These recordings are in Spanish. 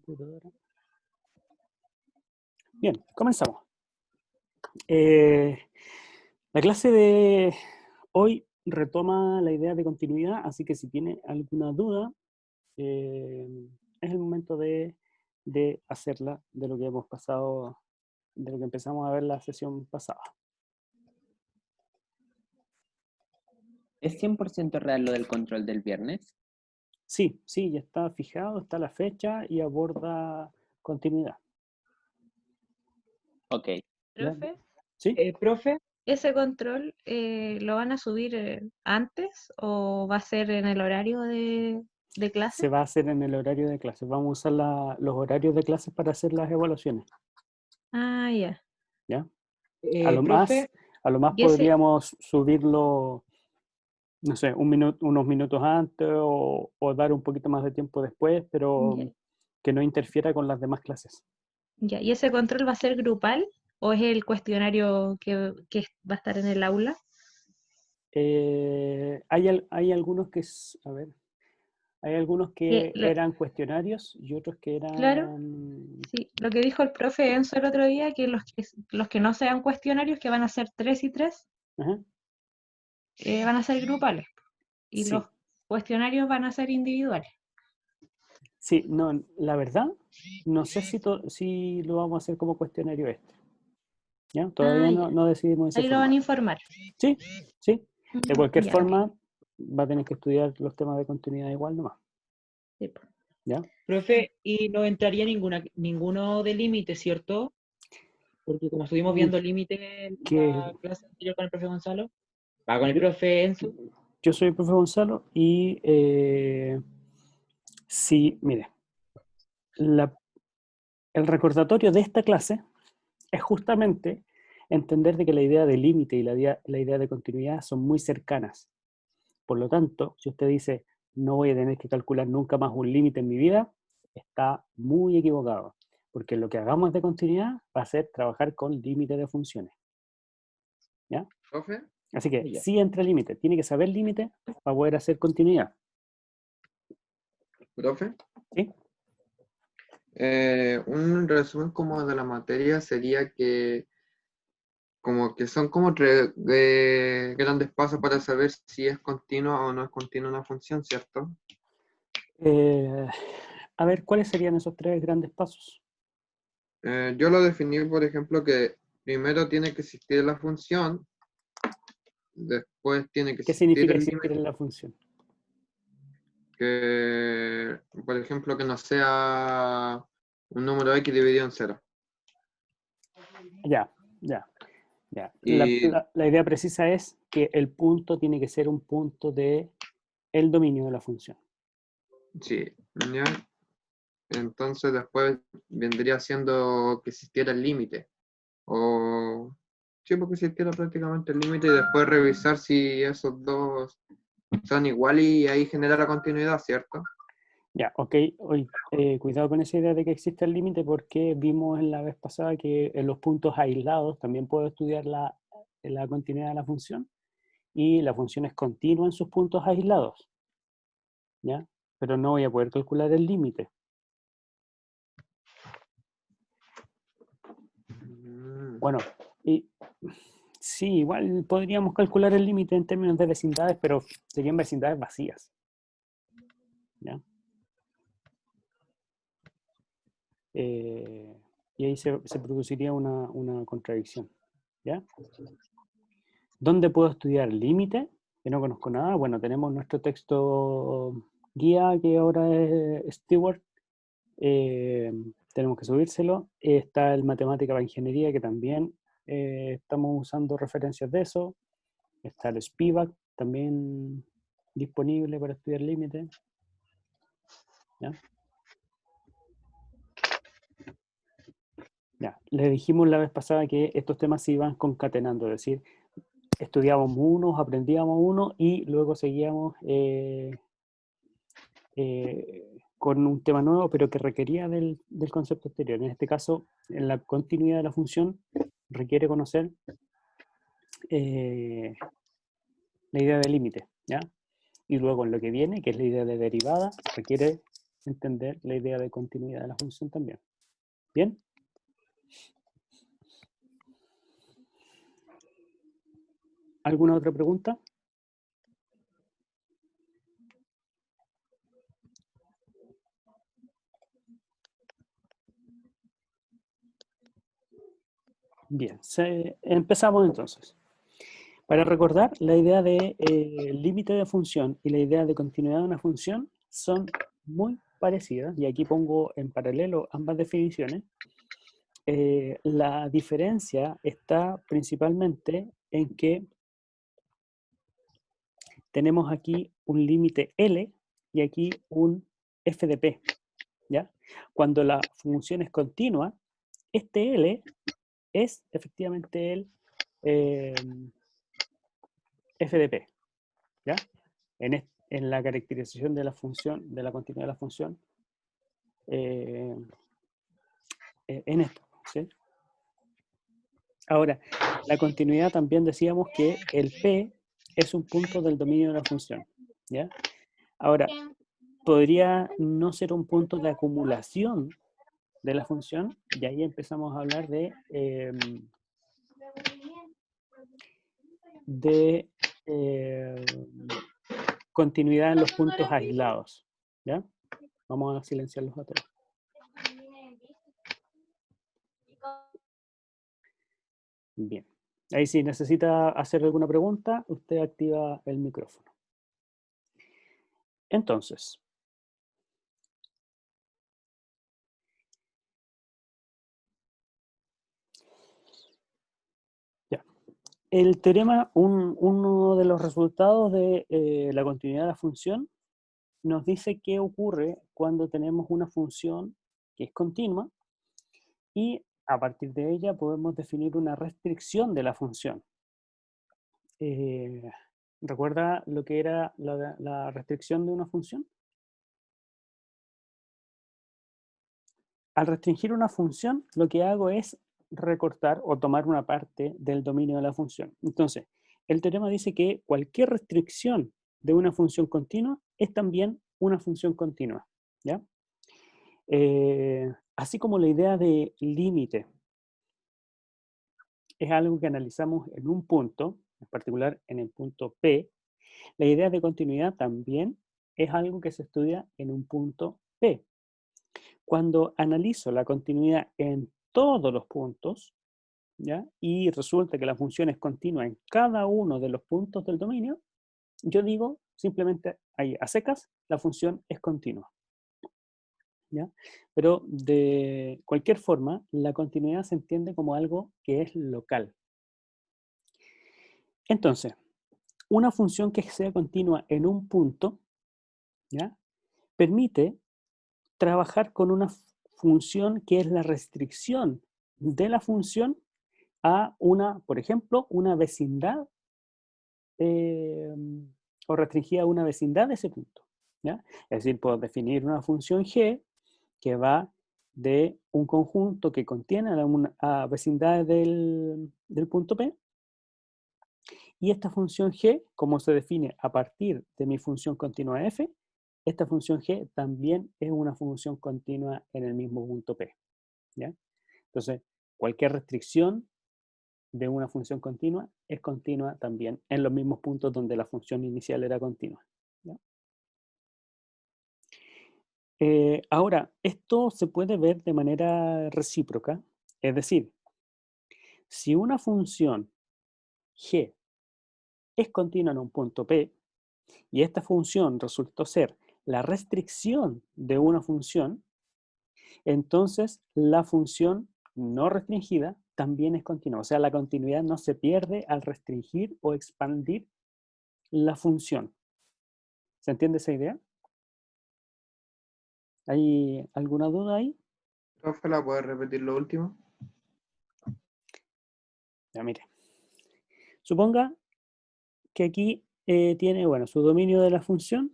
computadora. Bien, comenzamos. La clase de hoy retoma la idea de continuidad, así que si tiene alguna duda, es el momento de hacerla de lo que hemos pasado, de lo que empezamos a ver la sesión pasada. ¿Es 100% real lo del control del viernes? Sí, ya está fijado, está la fecha y aborda continuidad. Ok. ¿Ya? Profe, ¿Sí? Profe, ¿ese control lo van a subir antes o va a ser en el horario de clase? Se va a hacer en el horario de clase. Vamos a usar los horarios de clase para hacer las evaluaciones. Ah, ya. ¿Ya? A lo profe, más y ese- podríamos subirlo, no sé, unos minutos antes o dar un poquito más de tiempo después, pero Ya. que no interfiera con las demás clases. Ya, ¿y ese control va a ser grupal o es el cuestionario que va a estar en el aula? Hay algunos que, a ver, hay algunos que eran cuestionarios y otros que eran... Claro. Sí, lo que dijo el profe Enzo el otro día, que los que no sean cuestionarios, que van a ser 3 y 3, Ajá. van a ser grupales. Y Sí. los cuestionarios van a ser individuales. Sí, no, la verdad, no sé si lo vamos a hacer como cuestionario este. ¿Ya? Todavía ya. no decidimos ese Ahí lo van a formato. informar. Sí. De cualquier Ya, forma, va a tener que estudiar los temas de continuidad igual nomás. sí, po. ¿Ya? profe, y no entraría ninguno de límite, ¿cierto? Porque como estuvimos viendo límite en que la clase anterior con el profe Gonzalo, va con el profe Enzo. yo soy el profe Gonzalo y sí, mire, el recordatorio de esta clase es justamente entender de que la idea de límite y la idea de continuidad son muy cercanas. Por lo tanto, si usted dice, no voy a tener que calcular nunca más un límite en mi vida, está muy equivocado, porque lo que hagamos de continuidad va a ser trabajar con límite de funciones. ¿Ya? ¿Profe? Así que Ya. sí entra límite, tiene que saber límite para poder hacer continuidad. ¿Profe? ¿Sí? Un resumen como de la materia sería que como que son como tres grandes pasos para saber si es continua o no es continua una función, ¿cierto? A ver, ¿cuáles serían esos tres grandes pasos? Yo lo definí, por ejemplo, que primero tiene que existir la función, después tiene que ¿Qué existir significa el existir límite, en la función? que, por ejemplo, que no sea un número x dividido en cero. Ya. Y La idea precisa es que el punto tiene que ser un punto de el dominio de la función. sí, ¿ya? Entonces después vendría siendo que existiera el límite. O sí, porque existiera prácticamente el límite y después revisar si esos dos son iguales y ahí genera la continuidad, ¿cierto? Ya, ok. Cuidado con esa idea de que existe el límite porque vimos en la vez pasada que en los puntos aislados también puedo estudiar la continuidad de la función y la función es continua en sus puntos aislados. ¿Ya? Pero no voy a poder calcular el límite. Bueno, y sí, igual podríamos calcular el límite en términos de vecindades, pero serían vecindades vacías. ¿Ya? Y ahí se produciría una contradicción. ¿Ya? ¿Dónde puedo estudiar límite? Que no conozco nada. Bueno, tenemos nuestro texto guía, que ahora es Stewart. Tenemos que subírselo. Está el Matemática para Ingeniería, que también estamos usando referencias de eso. Está el Spivak, también disponible para estudiar límite. ¿Ya? Ya. Le dijimos la vez pasada que estos temas se iban concatenando, es decir, estudiábamos unos, aprendíamos uno y luego seguíamos con un tema nuevo, pero que requería del concepto anterior. En este caso, en la continuidad de la función, requiere conocer la idea de límite, ¿ya? Y luego en lo que viene, que es la idea de derivada, requiere entender la idea de continuidad de la función también. ¿Bien? ¿Alguna otra pregunta? Bien, empezamos entonces. Para recordar, la idea de límite de función y la idea de continuidad de una función son muy parecidas, y aquí pongo en paralelo ambas definiciones. La diferencia está principalmente en que tenemos aquí un límite L y aquí un f de p, ¿ya? Cuando la función es continua, este L es efectivamente el f de p, ¿ya? En la caracterización de la función, de la continuidad de la función, en esto, ¿sí? Ahora, la continuidad también decíamos que el P es un punto del dominio de la función, ¿ya? Ahora, podría no ser un punto de acumulación de la función, y ahí empezamos a hablar de continuidad en los puntos aislados, ¿ya? Vamos a silenciarlos a todos. Bien. Ahí si necesita hacer alguna pregunta, usted activa el micrófono. Entonces, ya. El teorema, uno de los resultados de la continuidad de la función, nos dice qué ocurre cuando tenemos una función que es continua y a partir de ella podemos definir una restricción de la función. ¿Recuerda lo que era la restricción de una función? Al restringir una función, lo que hago es recortar o tomar una parte del dominio de la función. Entonces, el teorema dice que cualquier restricción de una función continua es también una función continua, ¿ya? Así como la idea de límite es algo que analizamos en un punto, en particular en el punto P, la idea de continuidad también es algo que se estudia en un punto P. Cuando analizo la continuidad en todos los puntos, ¿ya? Y resulta que la función es continua en cada uno de los puntos del dominio, yo digo simplemente ahí, a secas, la función es continua, ¿ya? Pero de cualquier forma, la continuidad se entiende como algo que es local. Entonces, una función que sea continua en un punto, ¿ya? Permite trabajar con una función que es la restricción de la función a una, por ejemplo, una vecindad o restringida a una vecindad de ese punto, ¿ya? Es decir, puedo definir una función g que va de un conjunto que contiene a vecindades del punto P, y esta función g, como se define a partir de mi función continua f, esta función g también es una función continua en el mismo punto P, ¿ya? Entonces, cualquier restricción de una función continua es continua también en los mismos puntos donde la función inicial era continua, ¿ya? Ahora, esto se puede ver de manera recíproca, es decir, si una función g es continua en un punto P y esta función resultó ser la restricción de una función, entonces la función no restringida también es continua. O sea, la continuidad no se pierde al restringir o expandir la función. ¿Se entiende esa idea? ¿Hay alguna duda ahí? Profe, ¿la puedes repetir lo último? Ya, mire. Suponga que aquí tiene, bueno, su dominio de la función.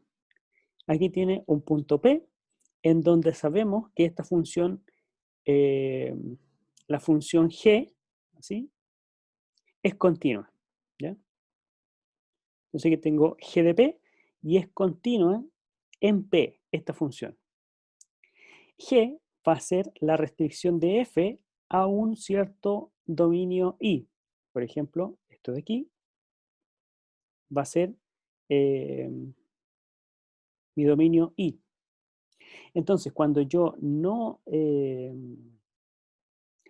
Aquí tiene un punto P en donde sabemos que esta función, la función g, ¿sí?, es continua, ¿ya? Entonces aquí tengo g de p y es continua en P, esta función, G va a ser la restricción de F a un cierto dominio I. Por ejemplo, esto de aquí va a ser mi dominio I. Entonces, cuando yo no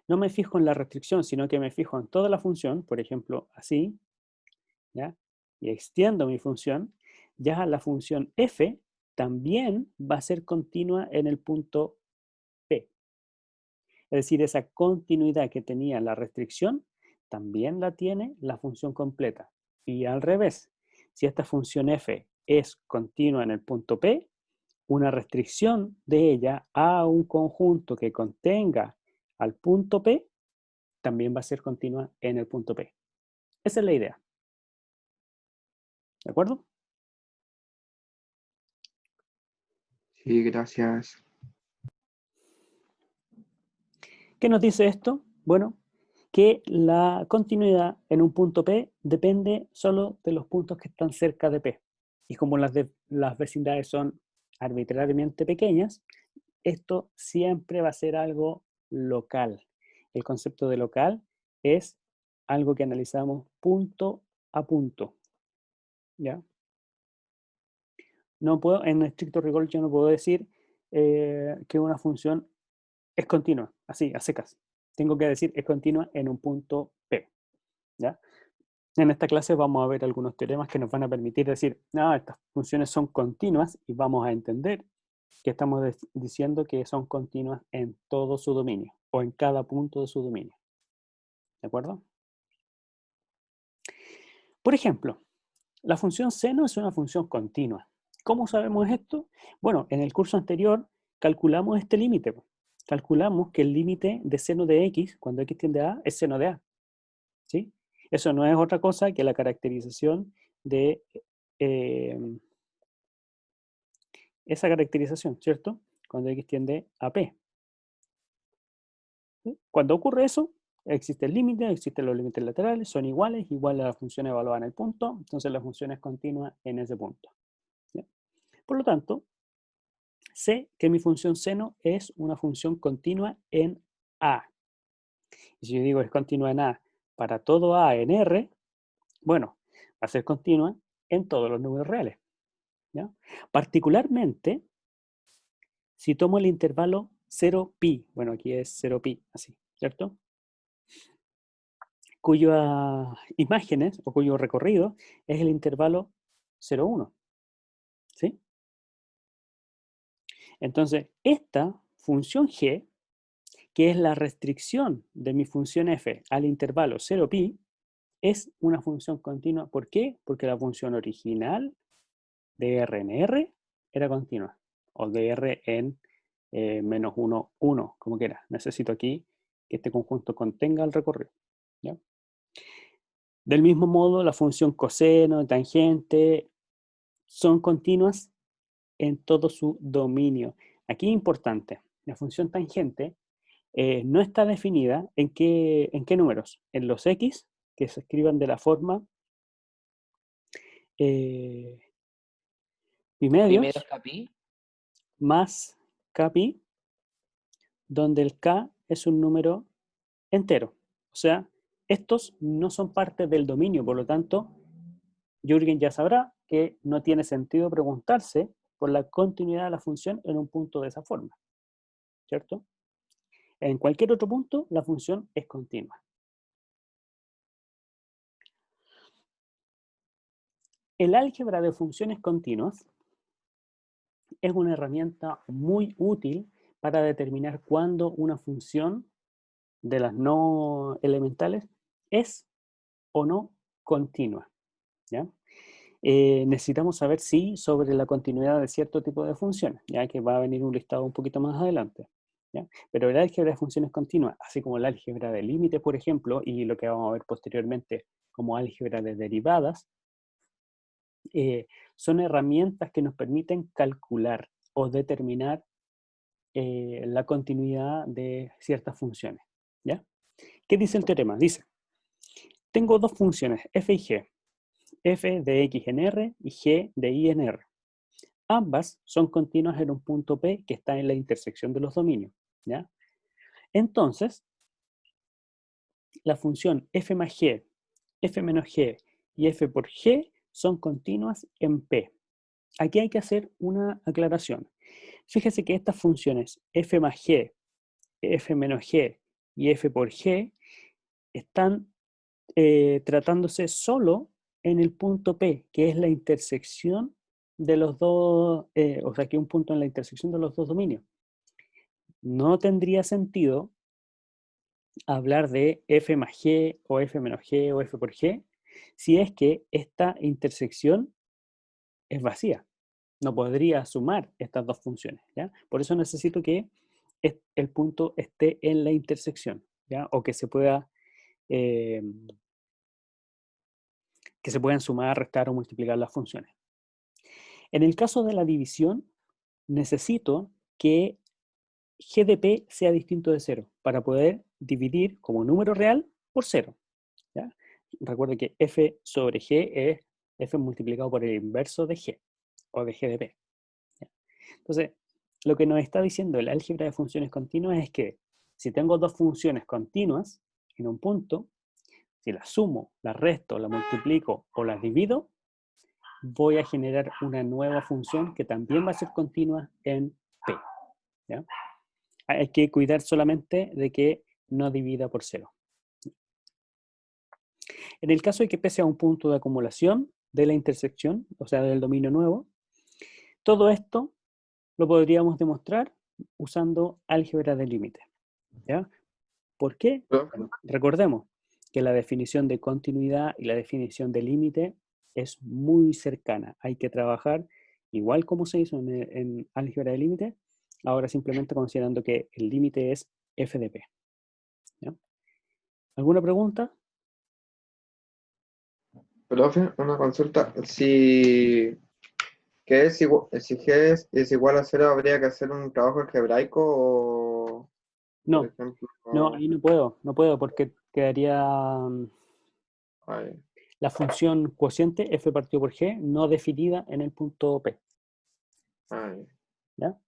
me fijo en la restricción, sino que me fijo en toda la función, por ejemplo, así, ¿ya? Y extiendo mi función, ya la función f también va a ser continua en el punto P. Es decir, esa continuidad que tenía la restricción, también la tiene la función completa. Y al revés, si esta función f es continua en el punto P, una restricción de ella a un conjunto que contenga al punto P, también va a ser continua en el punto P. Esa es la idea. ¿De acuerdo? Sí, gracias. ¿Qué nos dice esto? Bueno, que la continuidad en un punto P depende solo de los puntos que están cerca de P. Y como las vecindades son arbitrariamente pequeñas, esto siempre va a ser algo local. El concepto de local es algo que analizamos punto a punto. ¿Ya? No puedo, en estricto rigor, yo no puedo decir que una función es continua, así, a secas. Tengo que decir es continua en un punto P. ¿Ya? En esta clase vamos a ver algunos teoremas que nos van a permitir decir, estas funciones son continuas y vamos a entender que estamos diciendo que son continuas en todo su dominio o en cada punto de su dominio. ¿De acuerdo? Por ejemplo, la función seno es una función continua. ¿Cómo sabemos esto? Bueno, en el curso anterior calculamos este límite. Calculamos que el límite de seno de x, cuando x tiende a A, es seno de A. ¿Sí? Eso no es otra cosa que la caracterización de esa caracterización, ¿cierto? Cuando x tiende a P. ¿Sí? Cuando ocurre eso, existe el límite, existen los límites laterales, son iguales, igual a la función evaluada en el punto, entonces la función es continua en ese punto. ¿Sí? Por lo tanto, sé que mi función seno es una función continua en A. Y si yo digo es continua en A para todo A en R, bueno, va a ser continua en todos los números reales. ¿Ya? Particularmente, si tomo el intervalo 0pi, bueno, aquí es 0pi, así, ¿cierto? Cuyas imágenes o cuyo recorrido es el intervalo 0,1, ¿sí? Entonces, esta función g, que es la restricción de mi función f al intervalo 0pi, es una función continua. ¿Por qué? Porque la función original de r en r era continua, o de r en menos 1, 1, como quiera. Necesito aquí que este conjunto contenga el recorrido. ¿Ya? Del mismo modo, la función coseno, tangente, son continuas en todo su dominio. Aquí es importante, la función tangente no está definida en qué números. En los x, que se escriban de la forma pi medios Capi. más kpi, donde el k es un número entero. O sea, estos no son parte del dominio, por lo tanto, Jürgen ya sabrá que no tiene sentido preguntarse por la continuidad de la función en un punto de esa forma, ¿cierto? En cualquier otro punto, la función es continua. El álgebra de funciones continuas es una herramienta muy útil para determinar cuándo una función de las no elementales es o no continua. ¿Ya? Necesitamos saber sí sobre la continuidad de cierto tipo de funciones, ya que va a venir un listado un poquito más adelante. ¿Ya? Pero el álgebra de funciones continuas, así como el álgebra de límites, por ejemplo, y lo que vamos a ver posteriormente como álgebra de derivadas, son herramientas que nos permiten calcular o determinar la continuidad de ciertas funciones. ¿Ya? ¿Qué dice el teorema? Dice, tengo dos funciones, f y g, f de x en r y g de y en r. ambas son continuas en un punto P que está en la intersección de los dominios, ¿ya? Entonces, la función f más g, f menos g y f por g son continuas en P. Aquí hay que hacer una aclaración. Fíjese que estas funciones f más g, f menos g y f por g están tratándose solo en el punto P, que es la intersección de los dos, o sea, que un punto en la intersección de los dos dominios. No tendría sentido hablar de f más g o f menos g o f por g si es que esta intersección es vacía. No podría sumar estas dos funciones, ¿ya? Por eso necesito que el punto esté en la intersección, ¿ya? O que se pueda que se puedan sumar, restar o multiplicar las funciones. En el caso de la división, necesito que g de p sea distinto de 0 para poder dividir como número real por 0. ¿Ya? Recuerden que f sobre g es f multiplicado por el inverso de g, o de g de p. ¿Ya? Entonces, lo que nos está diciendo el álgebra de funciones continuas es que si tengo dos funciones continuas en un punto, si las sumo, las resto, las multiplico o las divido, voy a generar una nueva función que también va a ser continua en P. ¿Ya? Hay que cuidar solamente de que no divida por 0. En el caso de que P sea un punto de acumulación de la intersección, o sea, del dominio nuevo, todo esto lo podríamos demostrar usando álgebra de límite. ¿Ya? ¿Por qué? Bueno, recordemos que la definición de continuidad y la definición de límite es muy cercana. Hay que trabajar igual como se hizo en álgebra de límite, ahora simplemente considerando que el límite es f de p. ¿Ya? ¿Alguna pregunta? Profe, una consulta. Si G es igual a 0, ¿habría que hacer un trabajo algebraico o, por No, ejemplo, no, ahí no puedo porque quedaría ay, la función cociente f partido por g no definida en el punto P. ay, ¿Ya?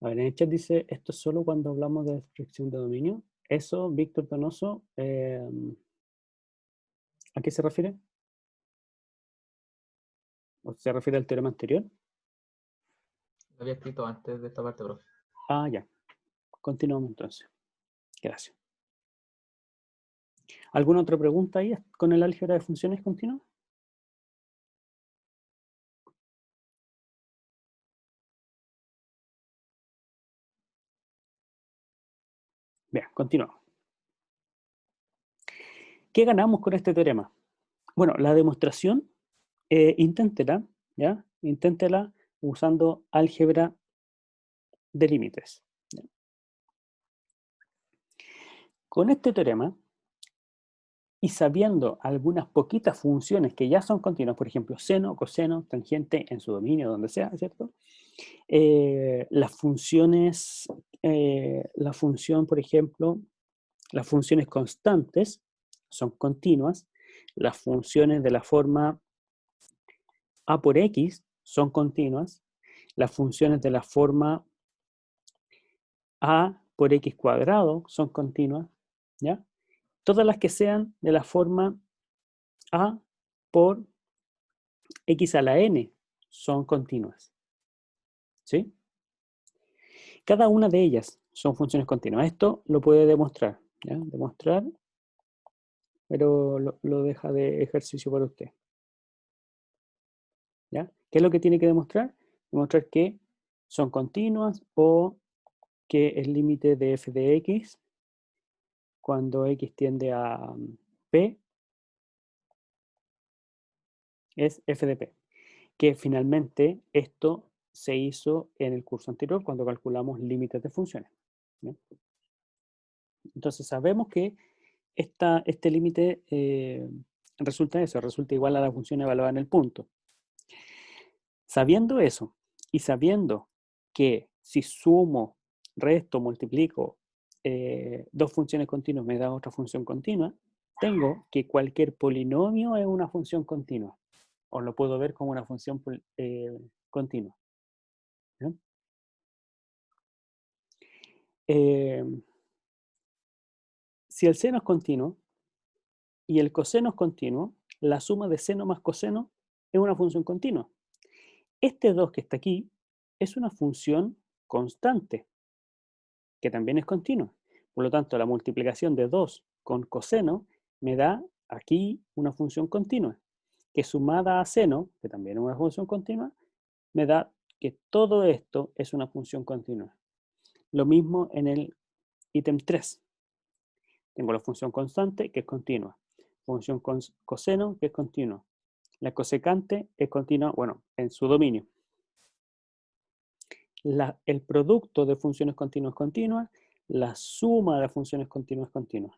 A ver, en el chat dice, esto es solo cuando hablamos de descripción de dominio. Eso, Víctor Donoso, ¿a qué se refiere? ¿O se refiere al teorema anterior? Lo había escrito antes de esta parte, profe. Ah, ya. Continuamos entonces. Gracias. ¿Alguna otra pregunta ahí con el álgebra de funciones continuas? Bien, continuamos. ¿Qué ganamos con este teorema? Bueno, la demostración, inténtela, ¿ya? Inténtela usando álgebra de límites. ¿Ya? Con este teorema, y sabiendo algunas poquitas funciones que ya son continuas, por ejemplo, seno, coseno, tangente, en su dominio, donde sea, ¿cierto? Las funciones, la función, por ejemplo, las funciones constantes son continuas, las funciones de la forma a por x son continuas, las funciones de la forma a por x cuadrado son continuas, ¿ya? Todas las que sean de la forma a por x a la n son continuas, ¿sí? Cada una de ellas son funciones continuas. Esto lo puede demostrar, ¿ya? Demostrar, pero lo deja de ejercicio para usted. ¿Ya? ¿Qué es lo que tiene que demostrar? Demostrar que son continuas o que el límite de f de x, cuando x tiende a p, es f de p. Que finalmente esto se hizo en el curso anterior cuando calculamos límites de funciones. ¿Ya? Entonces sabemos que este límite resulta igual a la función evaluada en el punto. Sabiendo eso, y sabiendo que si sumo, resto, multiplico dos funciones continuas me da otra función continua, tengo que cualquier polinomio es una función continua. o lo puedo ver como una función continua. ¿Ya? Si el seno es continuo y el coseno es continuo, la suma de seno más coseno es una función continua. Este 2 que está aquí es una función constante, que también es continua. Por lo tanto, la multiplicación de 2 con coseno me da aquí una función continua, que sumada a seno, que también es una función continua, me da que todo esto es una función continua. Lo mismo en el ítem 3. Tengo la función constante, que es continua. Función coseno, que es continua. La cosecante es continua, bueno, en su dominio. El producto de funciones continuas continua, la suma de funciones continuas continua.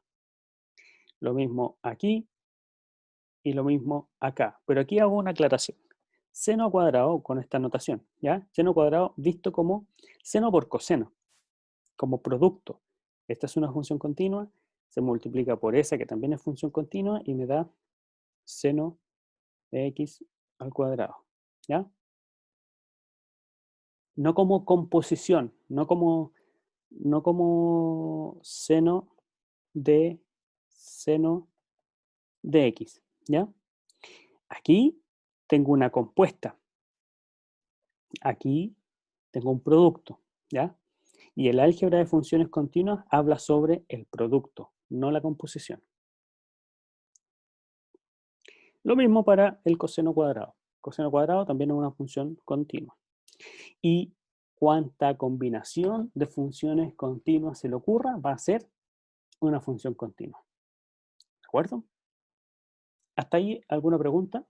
Lo mismo aquí y lo mismo acá. Pero aquí hago una aclaración. Seno cuadrado con esta notación, ¿ya? Seno cuadrado visto como seno por coseno, como producto. Esta es una función continua, se multiplica por esa que también es función continua y me da seno de x al cuadrado, ¿ya? No como composición, no como seno de x, ¿ya? Aquí tengo una compuesta, aquí tengo un producto, ¿ya? Y el álgebra de funciones continuas habla sobre el producto, no la composición. Lo mismo para el coseno cuadrado. Coseno cuadrado también es una función continua. Y cuanta combinación de funciones continuas se le ocurra, va a ser una función continua. ¿De acuerdo? ¿Hasta ahí alguna pregunta?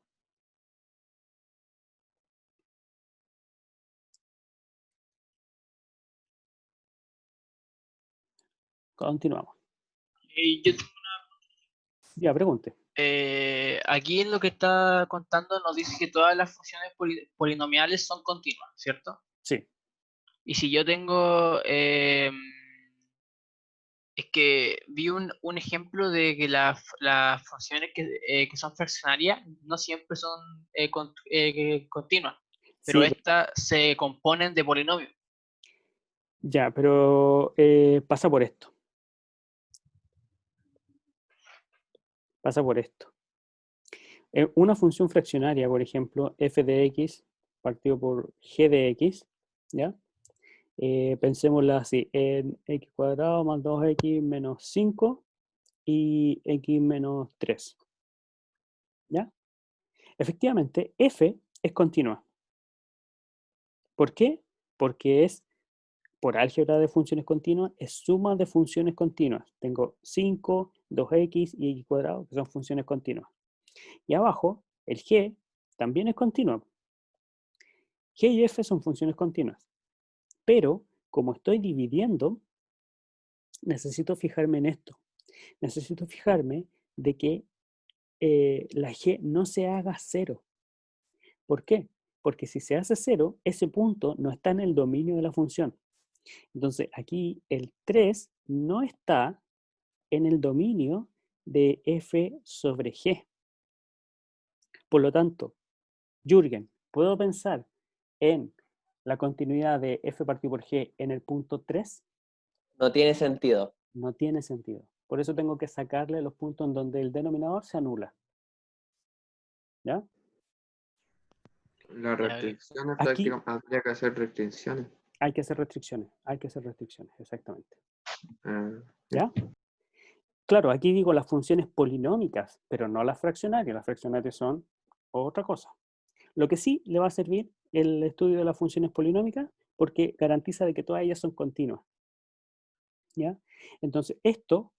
Continuamos. Yo Ya, pregunte. aquí en lo que está contando nos dice que todas las funciones polinomiales son continuas, ¿cierto? Sí. Y si yo tengo, es que vi un ejemplo de que las funciones que son fraccionarias no siempre son continuas, pero Sí, estas se componen de polinomios. ya, pero pasa por esto. Pasa por esto. Una función fraccionaria, por ejemplo, f de x partido por g de x, ¿ya? Pensémosla así, en x cuadrado más 2x menos 5 y x menos 3, ¿ya? Efectivamente, f es continua. ¿Por qué? Porque es, por álgebra de funciones continuas, es suma de funciones continuas. Tengo 5, 2x y x cuadrado, que son funciones continuas. Y abajo, el g también es continuo. G y f son funciones continuas. Pero, como estoy dividiendo, necesito fijarme en esto. Necesito fijarme de que la g no se haga 0. ¿Por qué? Porque si se hace 0, ese punto no está en el dominio de la función. Entonces, aquí el 3 no está en el dominio de f sobre g. Por lo tanto, Jürgen, ¿puedo pensar en la continuidad de f partido por g en el punto 3? No tiene sentido. No tiene sentido. Por eso tengo que sacarle los puntos en donde el denominador se anula. ¿Ya? Las restricciones Aquí habría que hacer restricciones. hay que hacer restricciones, exactamente. Ah, ¿Ya? Claro, aquí digo las funciones polinómicas, pero no las fraccionarias. Las fraccionarias son otra cosa. Lo que sí le va a servir el estudio de las funciones polinómicas porque garantiza de que todas ellas son continuas. ¿Ya? Entonces, esto,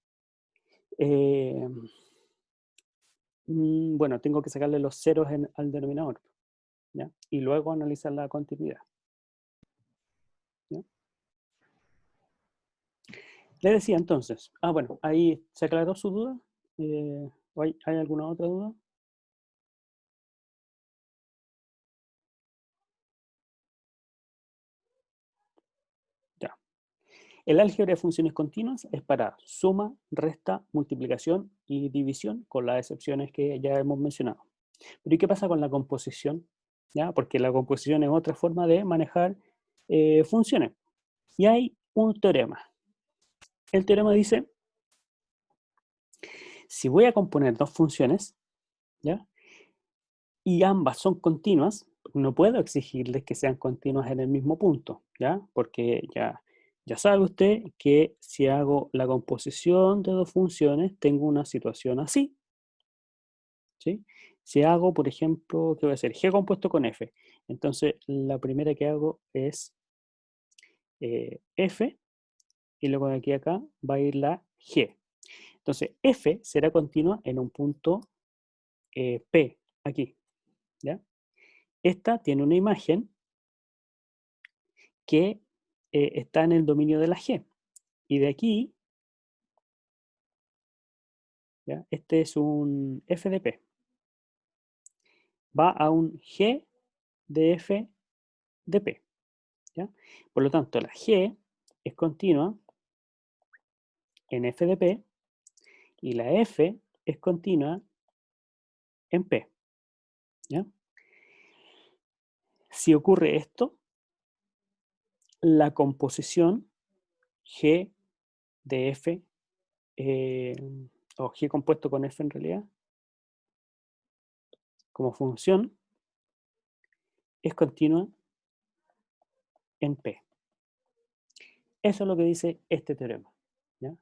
bueno, tengo que sacarle los ceros al denominador, ¿ya? Y luego analizar la continuidad. ¿Ya? Le decía entonces, bueno, ahí se aclaró su duda. ¿Hay alguna otra duda? Ya. El álgebra de funciones continuas es para suma, resta, multiplicación y división, con las excepciones que ya hemos mencionado. Pero ¿y qué pasa con la composición? ¿Ya? Porque la composición es otra forma de manejar funciones. Y hay un teorema. El teorema dice, si voy a componer dos funciones, ¿ya? Y ambas son continuas, no puedo exigirles que sean continuas en el mismo punto, ¿ya? Porque ya sabe usted que si hago la composición de dos funciones, tengo una situación así, ¿sí? Si hago, por ejemplo, ¿qué voy a hacer? G compuesto con F. Entonces, la primera que hago es F, y luego de aquí a acá va a ir la G. Entonces, F será continua en un punto P, aquí, ¿ya? Esta tiene una imagen que está en el dominio de la G. Y de aquí, ¿ya? Este es un F de P. Va a un G de F de P, ¿ya? Por lo tanto, la G es continua en F de P y la F es continua en P, ¿ya? Si ocurre esto, la composición G de F, o G compuesto con F en realidad, como función, es continua en P. Eso es lo que dice este teorema, ¿ya?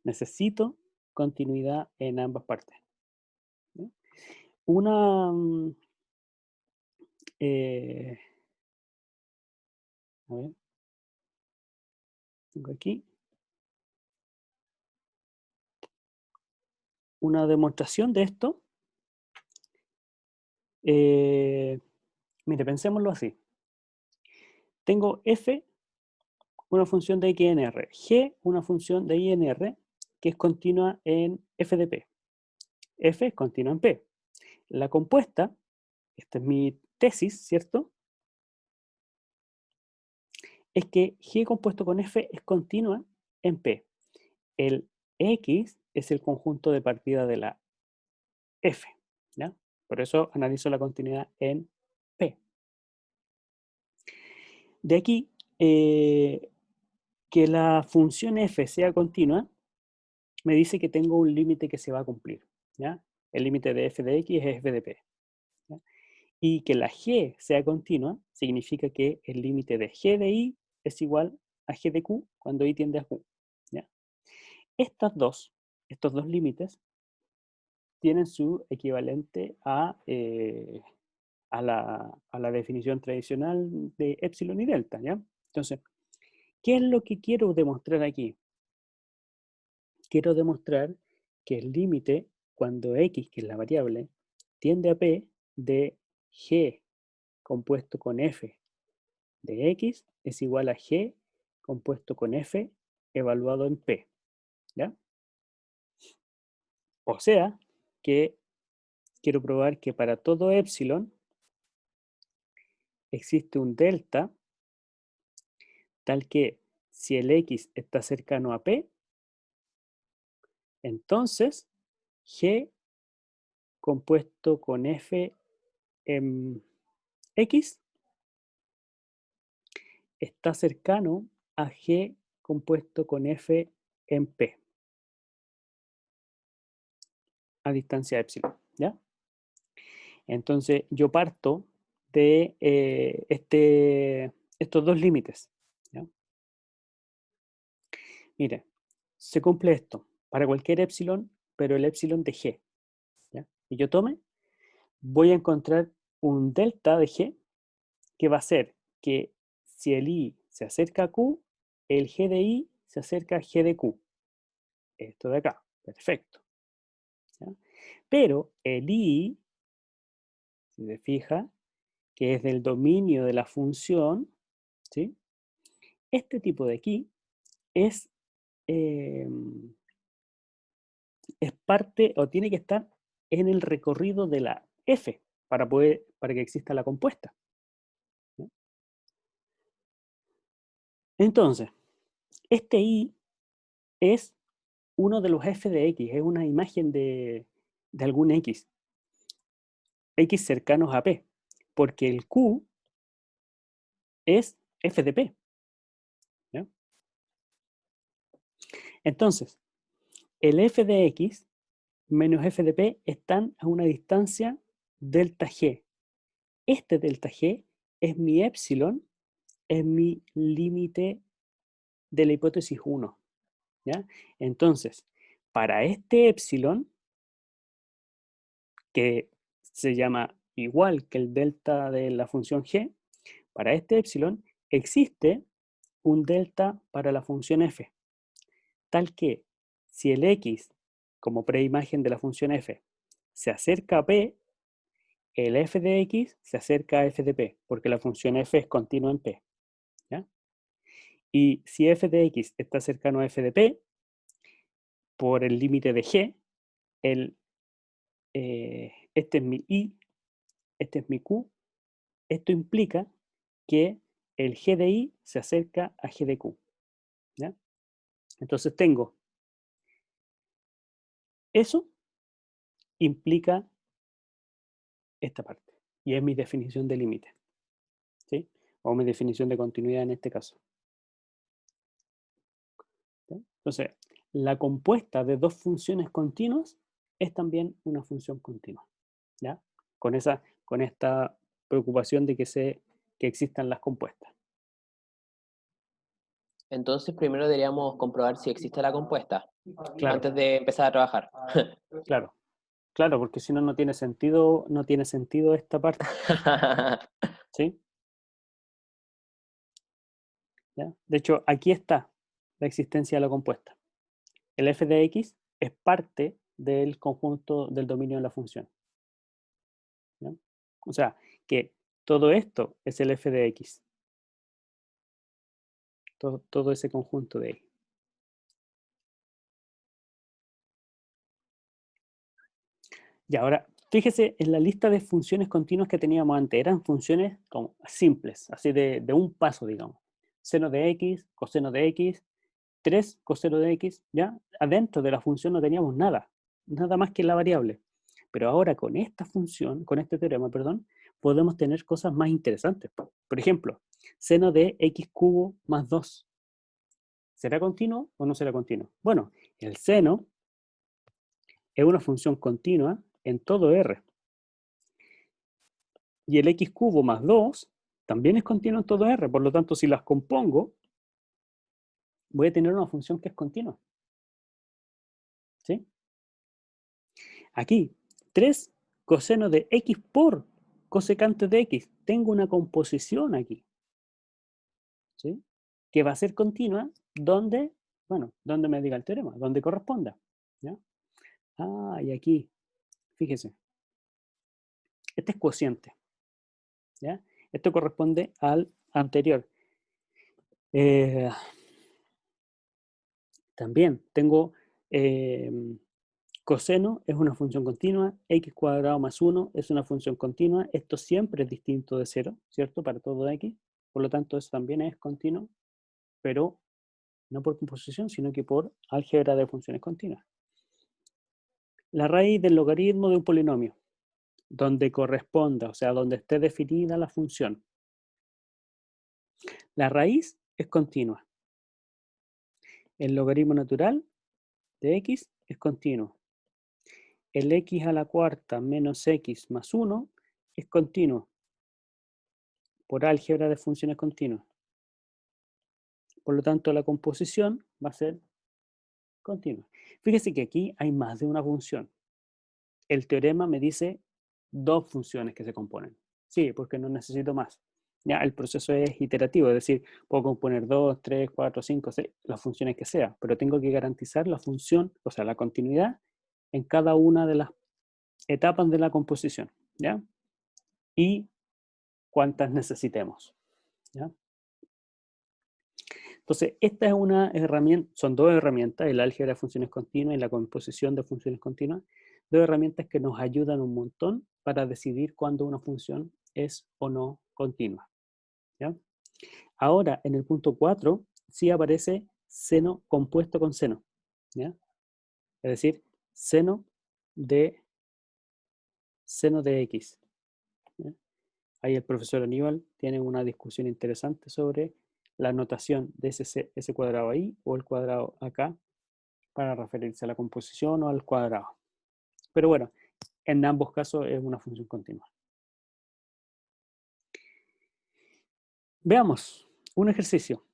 Necesito continuidad en ambas partes, ¿ya? Una... a ver, tengo aquí una demostración de esto. Mire, pensémoslo así. Tengo f, una función de x en R, g, una función de y en R, que es continua en f de p. F es continua en p. La compuesta, esta es mi tesis, ¿cierto? Es que g compuesto con f es continua en p. El x es el conjunto de partida de la f, ¿ya? Por eso analizo la continuidad en p. De aquí, que la función f sea continua, me dice que tengo un límite que se va a cumplir, ¿ya? El límite de f de x es f de p, ¿ya? Y que la g sea continua significa que el límite de g de y es igual a g de q cuando y tiende a q, ¿ya? Estos dos límites tienen su equivalente a la definición tradicional de epsilon y delta, ¿ya? Entonces, ¿qué es lo que quiero demostrar aquí? Quiero demostrar que el límite, cuando x, que es la variable, tiende a p de g compuesto con f de x es igual a g compuesto con f evaluado en p, ¿ya? O sea, que quiero probar que para todo epsilon existe un delta tal que si el x está cercano a p, entonces g compuesto con f en x está cercano a g compuesto con f en p a distancia epsilon, ¿ya? Entonces yo parto de estos dos límites, ¿ya? Mire, se cumple esto para cualquier epsilon, pero el epsilon de g, ¿ya? Y yo voy a encontrar un delta de g que va a ser que si el i se acerca a q, el g de i se acerca a g de q. Esto de acá, perfecto, ¿ya? Pero el i, si se fija, que es del dominio de la función, ¿sí? Este tipo de aquí es parte o tiene que estar en el recorrido de la f para que exista la compuesta, ¿no? Entonces, este i es uno de los f de x, es una imagen de algún x. x cercanos a P, porque el Q es f de P. ¿Ya? Entonces, el f de x menos f de P están a una distancia delta G. Este delta G es mi epsilon, es mi límite de la hipótesis 1. ¿Ya? Entonces, para este epsilon, que se llama igual que el delta de la función g, para este epsilon existe un delta para la función f, tal que si el x, como preimagen de la función f, se acerca a p, el f de x se acerca a f de p, porque la función f es continua en p. ¿Ya? Y si f de x está cercano a f de p, por el límite de g, este es mi i, este es mi q, esto implica que el g de i se acerca a g de q. ¿Ya? Entonces tengo eso implica esta parte, y es mi definición de límite, ¿sí? O mi definición de continuidad en este caso. ¿Ya? Entonces, la compuesta de dos funciones continuas es también una función continua, ¿ya? Con esta preocupación de que existan las compuestas. Entonces primero deberíamos comprobar si existe la compuesta Claro, antes de empezar a trabajar. claro, porque si no, no tiene sentido esta parte, ¿sí? ¿Ya? De hecho, aquí está la existencia de la compuesta. El f de x es parte del conjunto del dominio de la función. ¿Ya? O sea, que todo esto es el f de x. Todo ese conjunto de y. Y ahora, fíjese en la lista de funciones continuas que teníamos antes. Eran funciones como simples, así de un paso, digamos. Seno de x, coseno de x, 3 coseno de x, ¿ya? Adentro de la función no teníamos nada más que la variable. Pero ahora con esta función, con este teorema, perdón, podemos tener cosas más interesantes. Por ejemplo, seno de x cubo más 2. ¿Será continuo o no será continuo? Bueno, el seno es una función continua en todo R. Y el x cubo más 2 también es continuo en todo R. Por lo tanto, si las compongo, voy a tener una función que es continua. ¿Sí? Aquí, 3 coseno de x por cosecante de x. Tengo una composición aquí, ¿sí? Que va a ser continua donde me diga el teorema, donde corresponda. ¿Ya? Y aquí, fíjese, este es cociente. ¿Ya? Esto corresponde al anterior. También tengo coseno, es una función continua, x cuadrado más 1 es una función continua, esto siempre es distinto de 0, ¿cierto? Para todo x, por lo tanto eso también es continuo, pero no por composición, sino que por álgebra de funciones continuas. La raíz del logaritmo de un polinomio, donde corresponda, o sea, donde esté definida la función. La raíz es continua. El logaritmo natural de x es continuo. El x a la cuarta menos x más 1 es continuo por álgebra de funciones continuas. Por lo tanto, la composición va a ser continua. Fíjese que aquí hay más de una función. El teorema me dice 2 funciones que se componen. Sí, porque no necesito más. Ya, el proceso es iterativo, es decir, puedo componer 2, 3, 4, 5, 6, las funciones que sea, pero tengo que garantizar la función, o sea, la continuidad en cada una de las etapas de la composición, ¿ya? Y cuántas necesitemos, ¿ya? Entonces, esta es una herramienta, son dos herramientas, el álgebra de funciones continuas y la composición de funciones continuas, dos herramientas que nos ayudan un montón para decidir cuándo una función es o no continua, ¿ya? Ahora, en el punto 4, sí aparece seno compuesto con seno, ¿ya? Es decir, seno de x, Ahí el profesor Aníbal tiene una discusión interesante sobre la notación de ese cuadrado ahí o el cuadrado acá para referirse a la composición o al cuadrado. Pero bueno, en ambos casos es una función continua. Veamos un ejercicio.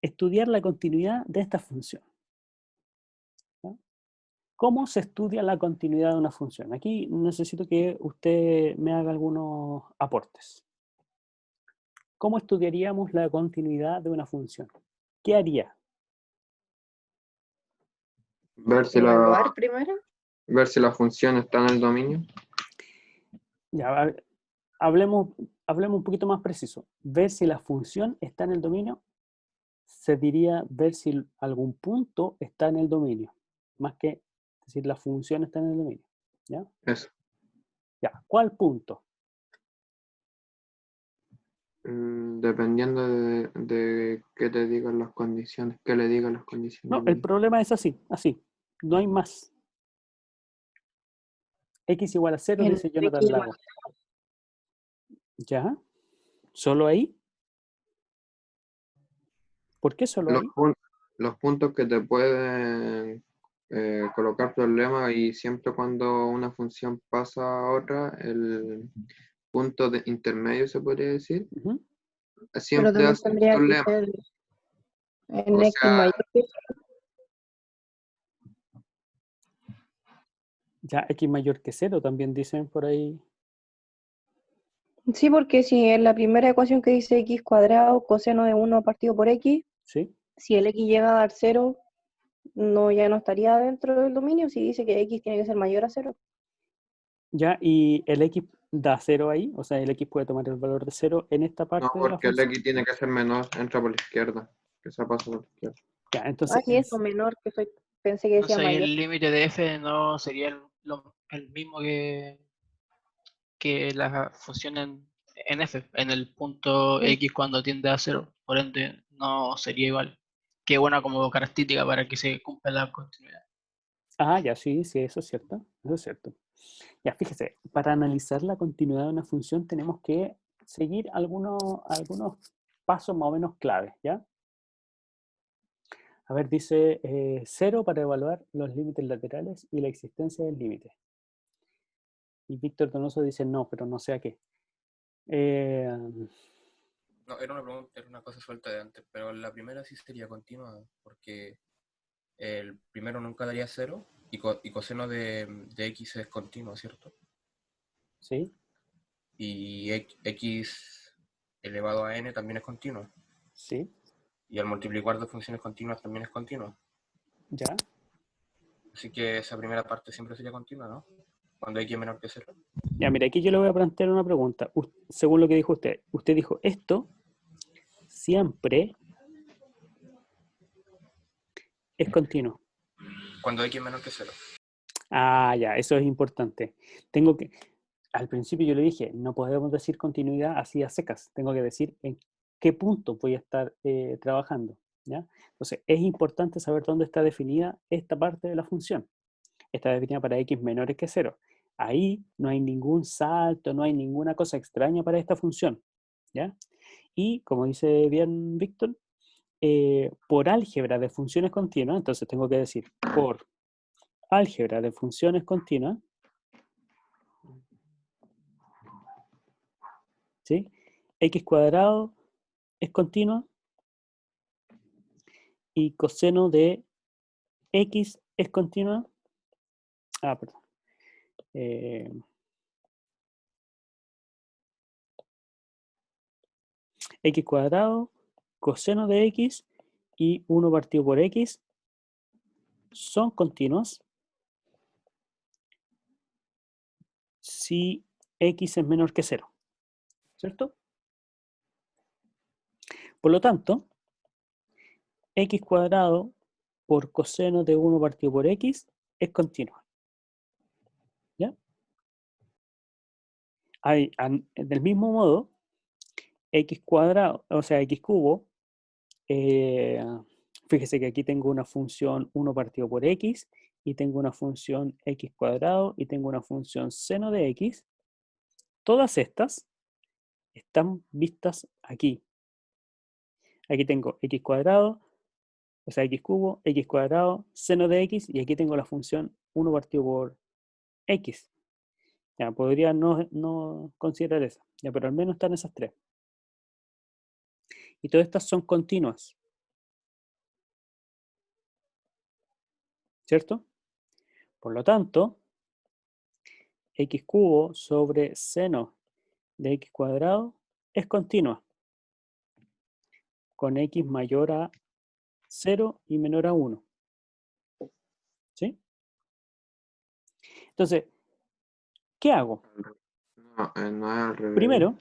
Estudiar la continuidad de esta función. ¿Ya? ¿Cómo se estudia la continuidad de una función? Aquí necesito que usted me haga algunos aportes. ¿Cómo estudiaríamos la continuidad de una función? ¿Qué haría? Ver si Evaluar primero. ver si la función está en el dominio. Ya, hablemos un poquito más preciso. Ver si la función está en el dominio, se diría ver si algún punto está en el dominio, más que decir la función está en el dominio. ¿Ya? Eso. Ya, ¿cuál punto? Dependiendo de qué te digan las condiciones, qué le digan las condiciones. No, el problema es así, no hay más. X igual a 0, En dice Jonathan X igual Lago. ¿Ya? ¿Solo ahí? ¿Por qué solo ahí? Los puntos que te pueden colocar problemas y siempre cuando una función pasa a otra, el punto de intermedio se podría decir, Ujú. Pero siempre también hace un tendría que problema. ser en O X sea, mayor que Ya, X mayor que 0 también dicen por ahí. Sí, porque si en la primera ecuación que dice x cuadrado coseno de 1 partido por x, ¿Sí? si el x llega a dar 0, ya no estaría dentro del dominio si dice que x tiene que ser mayor a 0. Ya, y el X da 0 ahí, o sea, el X puede tomar el valor de 0 en esta no, parte de la porque el función. X tiene que ser menor, entra por la izquierda, que se pasa por la izquierda. Ya, Ah, entonces, sí, eso menor, que pensé que decía Entonces ahí mayor. el límite de f no sería el mismo que la función en f, en el punto Sí. x cuando tiende a 0. Por ende, no sería igual. Qué buena como característica para que se cumpla la continuidad. ya, sí, eso es cierto, eso es cierto. Ya, fíjese, para analizar la continuidad de una función tenemos que seguir algunos pasos más o menos claves, ¿ya? A ver, dice 0 para evaluar los límites laterales y la existencia del límite. Y Víctor Donoso dice no, pero no sé a qué. No, era una cosa suelta de antes, pero la primera sí sería continua, porque el primero nunca daría 0 y coseno de x es continuo, ¿cierto? ¿Sí? Y x elevado a n también es continuo. ¿Sí? Y al multiplicar dos funciones continuas también es continuo. ¿Ya? Así que esa primera parte siempre sería continua, ¿no? Cuando x es menor que 0. Ya, mira, aquí yo le voy a plantear una pregunta. Según lo que dijo usted, usted dijo esto siempre es continuo. Cuando x es menor que 0. Ya, eso es importante. Al principio yo le dije, no podemos decir continuidad así a secas. Tengo que decir en qué punto voy a estar trabajando, ¿ya? Entonces, es importante saber dónde está definida esta parte de la función. Está definida para x menores que 0. Ahí no hay ningún salto, no hay ninguna cosa extraña para esta función, ¿ya? Y, como dice bien Víctor, por álgebra de funciones continuas, entonces tengo que decir por álgebra de funciones continuas, ¿sí? X cuadrado es continua y coseno de X es continua. Perdón. X cuadrado, coseno de X y 1 partido por X son continuos si X es menor que 0, ¿cierto? Por lo tanto, X cuadrado por coseno de 1 partido por X es continua. ¿Ya? Del mismo modo, X cuadrado, o sea, X cubo, fíjese que aquí tengo una función 1 partido por X y tengo una función X cuadrado y tengo una función seno de X. Todas estas están vistas aquí. Aquí tengo x cuadrado, o sea, x cubo, x cuadrado, seno de x, y aquí tengo la función 1 partido por x. Ya, podría no considerar esa, ya, pero al menos están esas tres. Y todas estas son continuas. ¿Cierto? Por lo tanto, x cubo sobre seno de x cuadrado es continua, con x mayor a 0 y menor a 1. ¿Sí? Entonces, ¿qué hago? No, no es al revés. Primero,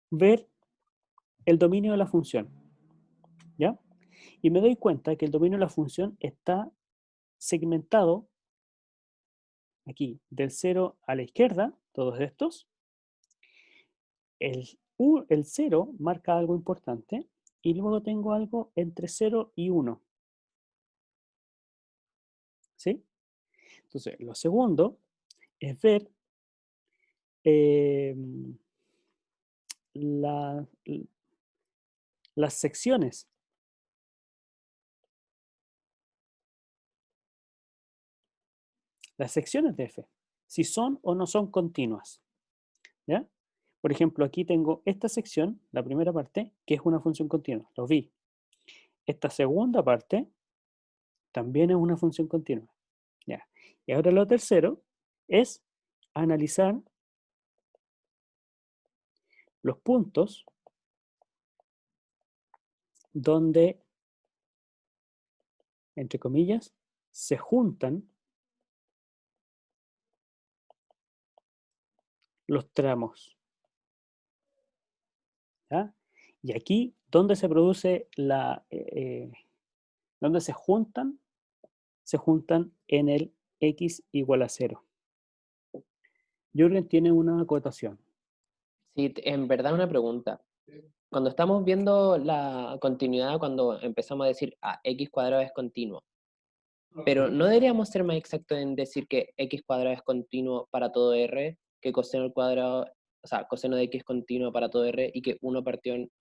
ver el dominio de la función. ¿Ya? Y me doy cuenta que el dominio de la función está segmentado aquí, del 0 a la izquierda, todos estos. El 0 marca algo importante y luego tengo algo entre 0 y 1. ¿Sí? Entonces, lo segundo es ver la- las secciones. Las secciones de f, si son o no son continuas. ¿Ya? Por ejemplo, aquí tengo esta sección, la primera parte, que es una función continua, lo vi. Esta segunda parte también es una función continua. ¿Ya? Y ahora lo tercero es analizar los puntos donde, entre comillas, se juntan los tramos. ¿Ya? Y aquí, donde se produce donde se juntan en el x igual a 0. Jürgen tiene una acotación. Sí, en verdad una pregunta. Cuando estamos viendo la continuidad, cuando empezamos a decir, x cuadrado es continuo, pero ¿no deberíamos ser más exactos en decir que x cuadrado es continuo para todo r, que coseno al cuadrado, o sea, coseno de x es continuo para todo r, y que 1 partido en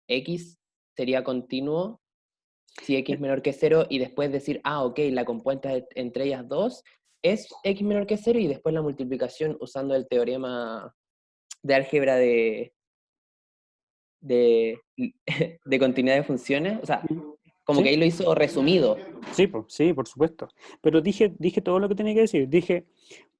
x sería continuo si x es menor que 0, y después decir, ok, la compuesta entre ellas dos es x menor que 0, y después la multiplicación usando el teorema de álgebra de continuidad de funciones? O sea, como que ¿Sí? ahí lo hizo resumido. Sí, por supuesto. Pero dije todo lo que tenía que decir. Dije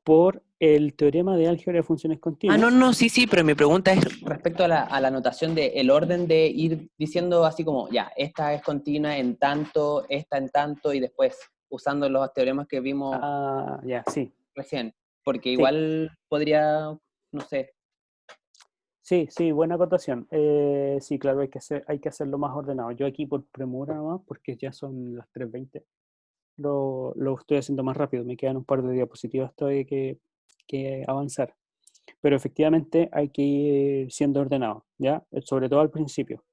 por el teorema de álgebra de funciones continuas. No, sí, pero mi pregunta es respecto a la notación del orden de ir diciendo así como, ya, esta es continua en tanto, esta en tanto, y después usando los teoremas que vimos Ya, sí. recién, porque Sí, igual podría, no sé. sí, buena acotación. Sí, claro, hay que hacerlo más ordenado. Yo aquí por premura nomás, porque ya son las 3:20, lo estoy haciendo más rápido. Me quedan un par de diapositivas todavía que avanzar. Pero efectivamente hay que ir siendo ordenado, ¿ya? Sobre todo al principio.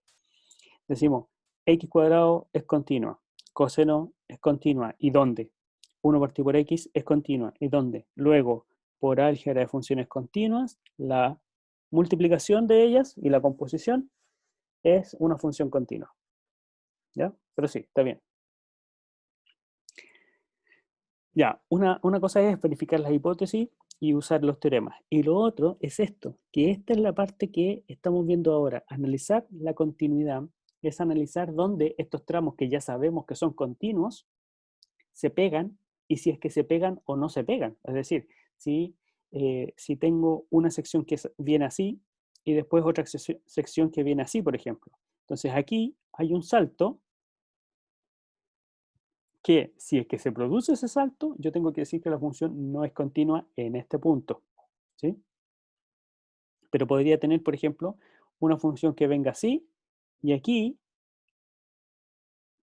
Decimos, x cuadrado es continua, coseno es continua, ¿y dónde? 1 partido por x es continua, ¿y dónde? Luego, por álgebra de funciones continuas, la multiplicación de ellas y la composición es una función continua. ¿Ya? Pero sí, está bien. Ya, una cosa es verificar las hipótesis y usar los teoremas. Y lo otro es esto, que esta es la parte que estamos viendo ahora. Analizar la continuidad es analizar dónde estos tramos que ya sabemos que son continuos se pegan y si es que se pegan o no se pegan. Es decir, si tengo una sección que viene así y después otra sección que viene así, por ejemplo. Entonces aquí hay un salto que si es que se produce ese salto, yo tengo que decir que la función no es continua en este punto, ¿sí? Pero podría tener, por ejemplo, una función que venga así y aquí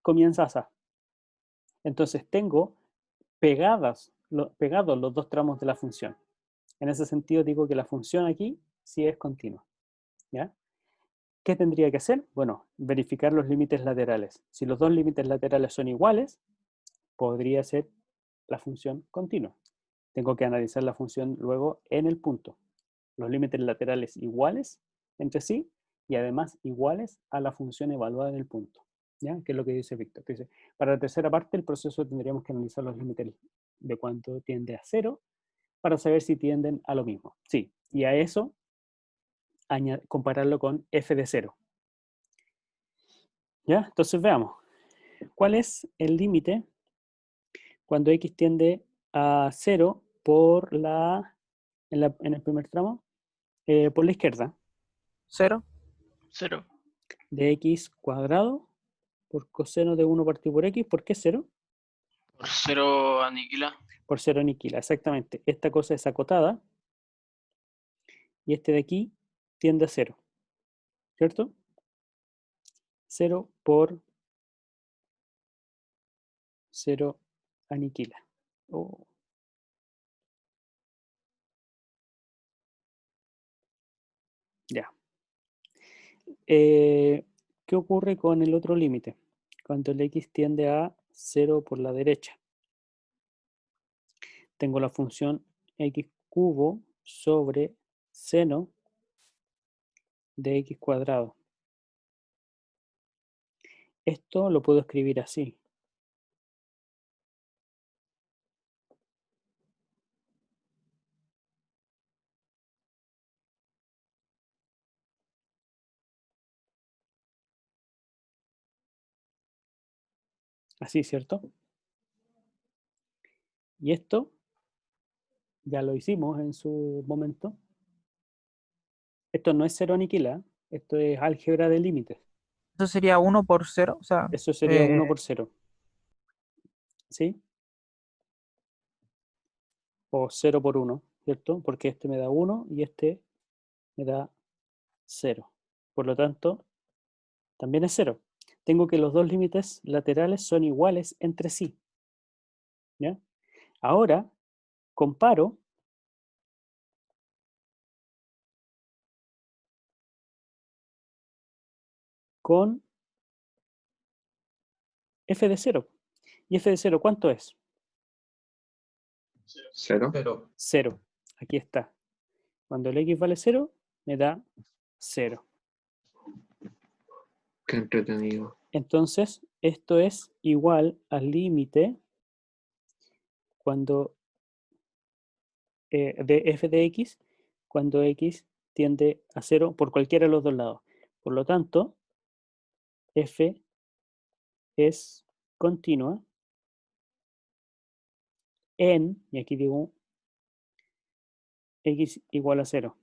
comienza así. Entonces tengo pegados los dos tramos de la función. En ese sentido digo que la función aquí sí es continua, ¿ya? ¿Qué tendría que hacer? Bueno, verificar los límites laterales. Si los dos límites laterales son iguales, podría ser la función continua. Tengo que analizar la función luego en el punto. Los límites laterales iguales entre sí y además iguales a la función evaluada en el punto. ¿Ya? Que es lo que dice Víctor. Dice, para la tercera parte del proceso tendríamos que analizar los límites de cuánto tiende a 0 para saber si tienden a lo mismo. Sí, y a eso compararlo con f de 0. ¿Ya? Entonces veamos. ¿Cuál es el límite cuando x tiende a 0 por en el primer tramo? Por la izquierda. 0. 0. De x cuadrado por coseno de 1 partido por x. ¿Por qué 0? Por 0 aniquila. Por 0 aniquila, exactamente. Esta cosa es acotada y este de aquí tiende a 0. ¿Cierto? 0 por 0 aniquila. Oh. Ya. ¿Qué ocurre con el otro límite? Cuando el x tiende a 0 por la derecha. Tengo la función x cubo sobre seno de x cuadrado. Esto lo puedo escribir así. Así, ¿cierto? Y esto ya lo hicimos en su momento. Esto no es 0 aniquila, esto es álgebra de límites. Eso sería 1 por 0. O sea, Eso sería 1 por 0. ¿Sí? O 0 por 1, ¿cierto? Porque este me da 1 y este me da 0. Por lo tanto, también es 0. Tengo que los dos límites laterales son iguales entre sí. ¿Ya? Ahora, comparo con f de 0. ¿Y f de 0 cuánto es? 0. 0. 0. Aquí está. Cuando el x vale 0, me da 0. Qué entretenido. Entonces, esto es igual al límite cuando de f de x cuando x tiende a 0 por cualquiera de los dos lados. Por lo tanto, f es continua en, y aquí digo x igual a 0,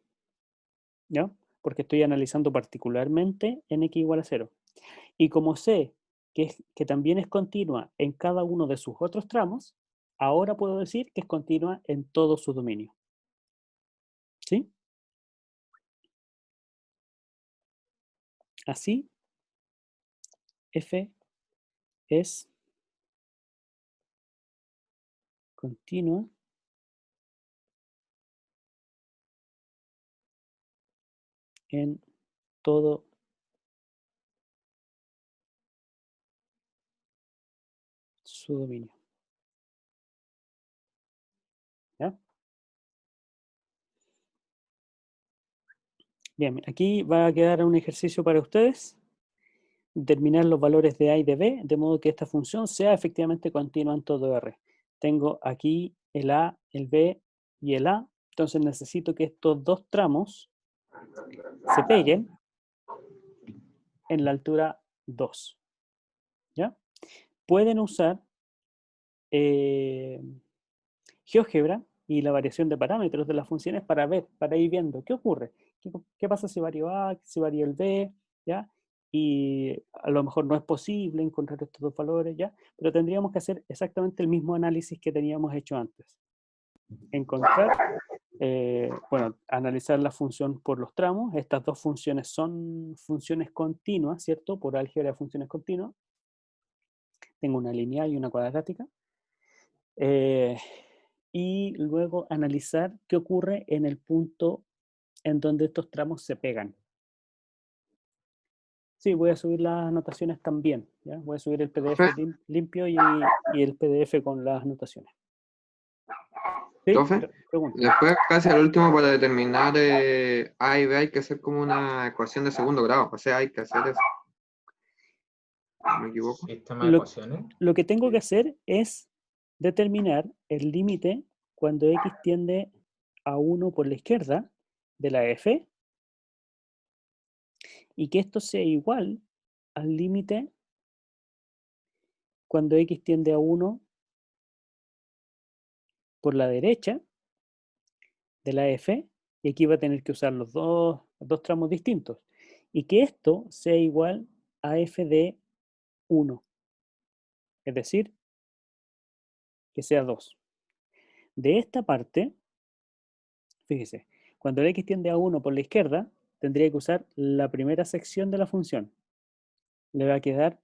¿ya? Porque estoy analizando particularmente en x igual a 0. Y como sé que también es continua en cada uno de sus otros tramos, ahora puedo decir que es continua en todo su dominio. ¿Sí? Así, f es continua en todo su dominio. ¿Ya? Bien, aquí va a quedar un ejercicio para ustedes. Determinar los valores de A y de B, de modo que esta función sea efectivamente continua en todo R. Tengo aquí el A, el B y el A, entonces necesito que estos dos tramos se peguen en la altura 2. ¿Ya? Pueden usar GeoGebra y la variación de parámetros de las funciones para ir viendo qué ocurre. ¿Qué pasa si varío A, si varío el B? ¿Ya? Y a lo mejor no es posible encontrar estos dos valores, ¿ya? Pero tendríamos que hacer exactamente el mismo análisis que teníamos hecho antes. Encontrar, bueno, analizar la función por los tramos. Estas dos funciones son funciones continuas, ¿cierto? Por álgebra de funciones continuas. Tengo una lineal y una cuadrática. Y luego analizar qué ocurre en el punto en donde estos tramos se pegan. Sí, voy a subir las anotaciones también. ¿ya? Voy a subir el PDF limpio y el PDF con las anotaciones. Sí, Profe, pregunta. después casi al último para determinar A y B hay que hacer como una ecuación de segundo grado. O sea, hay que hacer eso. ¿Me equivoco? Sistema de Lo, ecuaciones. lo que tengo que hacer es determinar el límite cuando x tiende a 1 por la izquierda de la f y que esto sea igual al límite cuando x tiende a 1 por la derecha de la f, y aquí va a tener que usar los dos tramos distintos, y que esto sea igual a f de 1, es decir, que sea 2. De esta parte, fíjese, cuando el x tiende a 1 por la izquierda, tendría que usar la primera sección de la función. Le va a quedar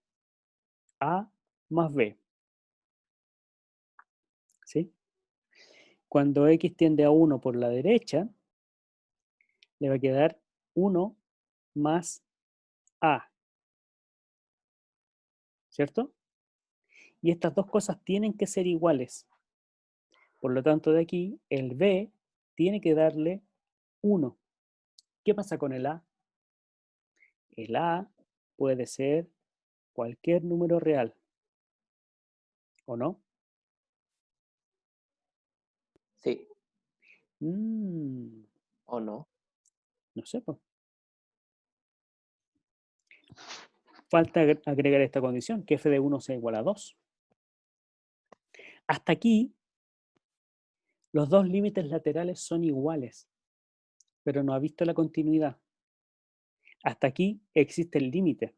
a más b. ¿Sí? Cuando x tiende a 1 por la derecha, le va a quedar 1 más a. ¿Cierto? Y estas dos cosas tienen que ser iguales. Por lo tanto, de aquí, el b tiene que darle 1. ¿Qué pasa con el a? El a puede ser cualquier número real, ¿o no? Sí, Mm, o no. no sé, pues. Falta agregar esta condición, que f de 1 sea igual a 2. Hasta aquí, los dos límites laterales son iguales, pero no ha visto la continuidad. Hasta aquí existe el límite.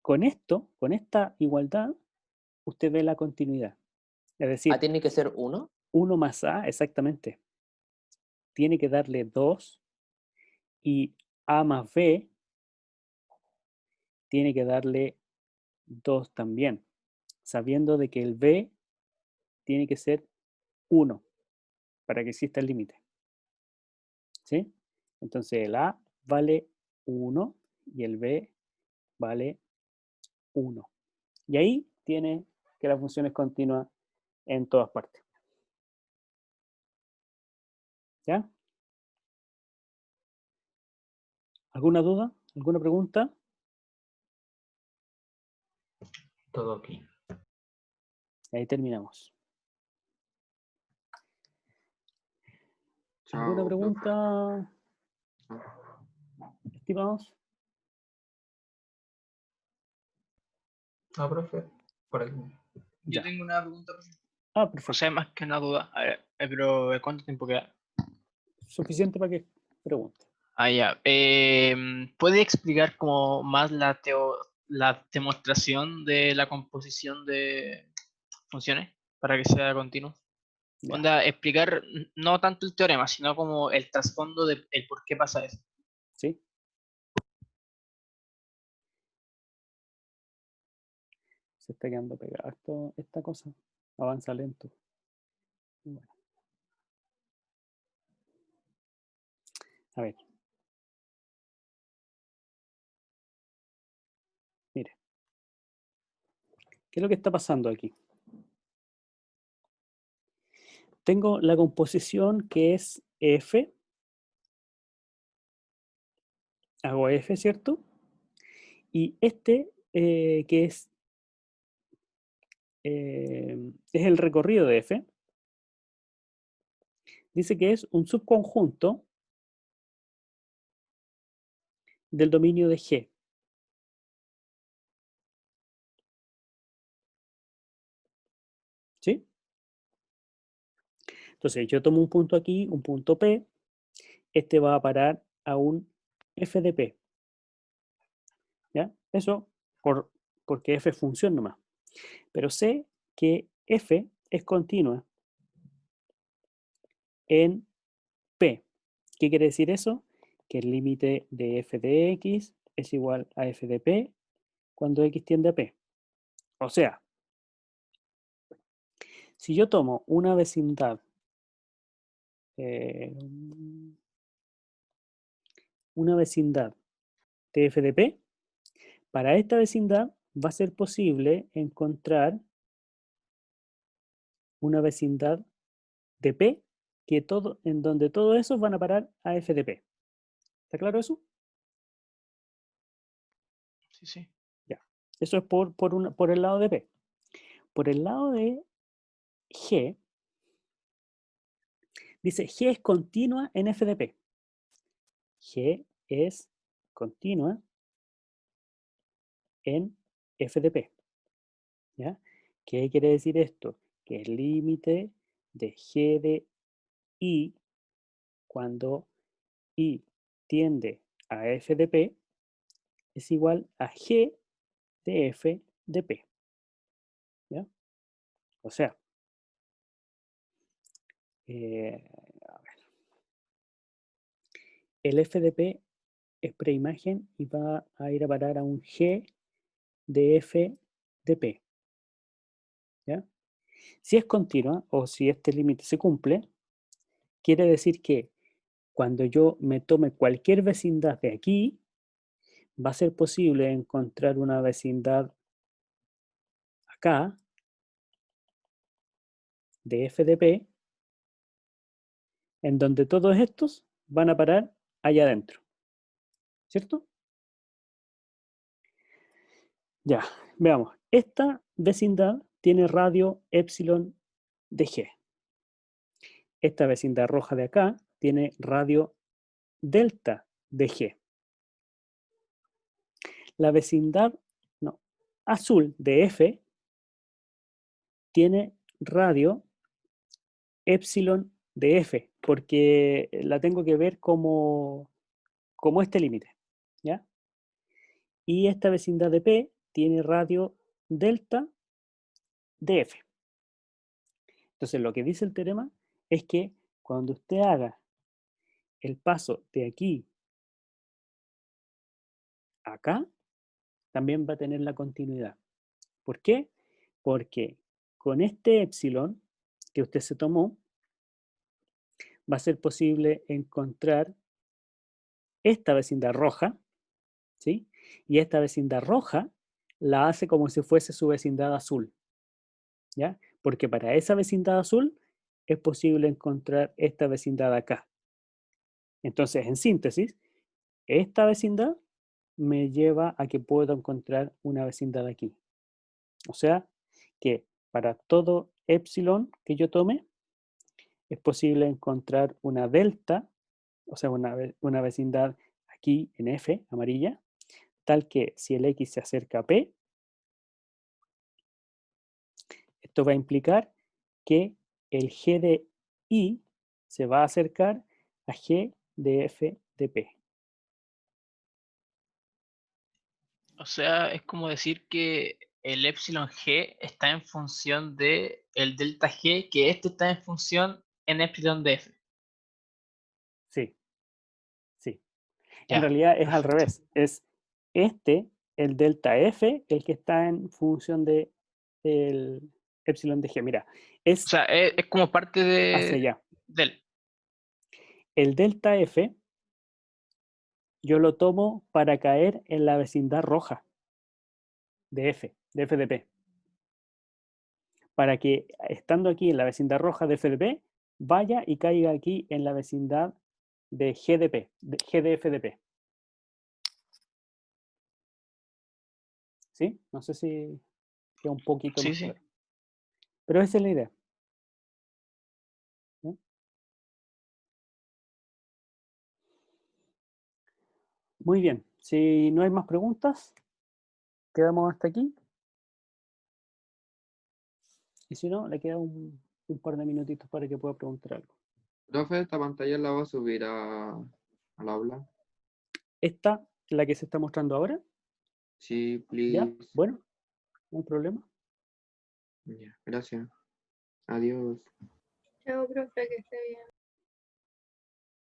Con esto, con esta igualdad, usted ve la continuidad. Es A decir, tiene que ser 1. 1 más a, exactamente, tiene que darle 2 y a más b tiene que darle 2 también, sabiendo de que el b tiene que ser 1 para que exista el límite. ¿Sí? Entonces el a vale 1 y el b vale 1. Y ahí tiene que la función es continua en todas partes. ¿Ya? ¿Alguna duda? ¿Alguna pregunta? Todo aquí. Ahí terminamos. ¿Alguna Chao, profe. pregunta, estimados? Ah, profe, por aquí. Yo Ya. tengo una pregunta, profe. Ah, O perfecto. sea, más que una duda. A ver, pero ¿cuánto tiempo queda? Suficiente para que pregunte. Ah, ya. ¿Puede explicar como más la demostración de la composición de funciones para que sea continuo? Ya. Onda, explicar no tanto el teorema, sino como el trasfondo de el por qué pasa eso. ¿Sí? Se está quedando pegado esta cosa. Avanza lento. Bueno. A ver. Mire. ¿Qué es lo que está pasando aquí? Tengo la composición que es F. Hago F, ¿cierto? Y este, que es el recorrido de F, dice que es un subconjunto del dominio de G. ¿Sí? Entonces yo tomo un punto aquí, un punto P, este va a parar a un F de P. ¿Ya? Eso porque F es función nomás. Pero sé que F es continua en P. ¿Qué quiere decir eso? Que el límite de F de X es igual a F de P cuando X tiende a P. O sea, si yo tomo una vecindad eh, de F de P, para esta vecindad va a ser posible encontrar una vecindad de P en donde todos esos van a parar a f de P. ¿Está claro eso? Sí, sí. Ya. Eso es por el lado de P. Por el lado de G, dice G es continua en f de P. G es continua en f de P. ¿Ya? ¿Qué quiere decir esto? Que el límite de G de I cuando I tiende a f de P es igual a G de f de P. ¿Ya? O sea, a ver, el f de P es preimagen y va a ir a parar a un G de f de P. ¿Ya? Si es continua o si este límite se cumple, quiere decir que cuando yo me tome cualquier vecindad de aquí, va a ser posible encontrar una vecindad acá de f de P en donde todos estos van a parar allá adentro. ¿Cierto? Ya, veamos. Esta vecindad tiene radio epsilon de G. Esta vecindad roja de acá tiene radio delta de G. La vecindad azul de F tiene radio epsilon de F, porque la tengo que ver como este límite. ¿Ya? Y esta vecindad de P tiene radio delta de F. Entonces, lo que dice el teorema es que cuando usted haga el paso de aquí a acá, también va a tener la continuidad. ¿Por qué? Porque con este epsilon que usted se tomó, va a ser posible encontrar esta vecindad roja, ¿sí? Y esta vecindad roja la hace como si fuese su vecindad azul, ¿ya? Porque para esa vecindad azul es posible encontrar esta vecindad acá. Entonces, en síntesis, esta vecindad me lleva a que puedo encontrar una vecindad aquí. O sea, que para todo epsilon que yo tome, es posible encontrar una delta, o sea, una vecindad aquí en F, amarilla, tal que si el X se acerca a P, esto va a implicar que el G de I se va a acercar a G de F de P. O sea, es como decir que el epsilon G está en función de el delta G, que este está en función en epsilon de F. Sí, sí. En Ya, realidad es al perfecto. revés. Es el delta F, el que está en función de el epsilon de G. Mira, O es sea, es como parte hacia allá. del. El delta F yo lo tomo para caer en la vecindad roja de F de P. Para que estando aquí en la vecindad roja de F de P, vaya y caiga aquí en la vecindad de G de P, de G de F de P. ¿Sí? No sé si queda un poquito Sí, más sí. claro. Pero esa es la idea. ¿No? Muy bien. Si no hay más preguntas, quedamos hasta aquí. Y si no, le queda un par de minutitos para que pueda preguntar algo. Profe, esta pantalla la va a subir al aula. Esta, la que se está mostrando ahora, Sí, ¿ya? please. Bueno, no hay problema. Ya, gracias. Adiós. Chao, profe, que esté bien.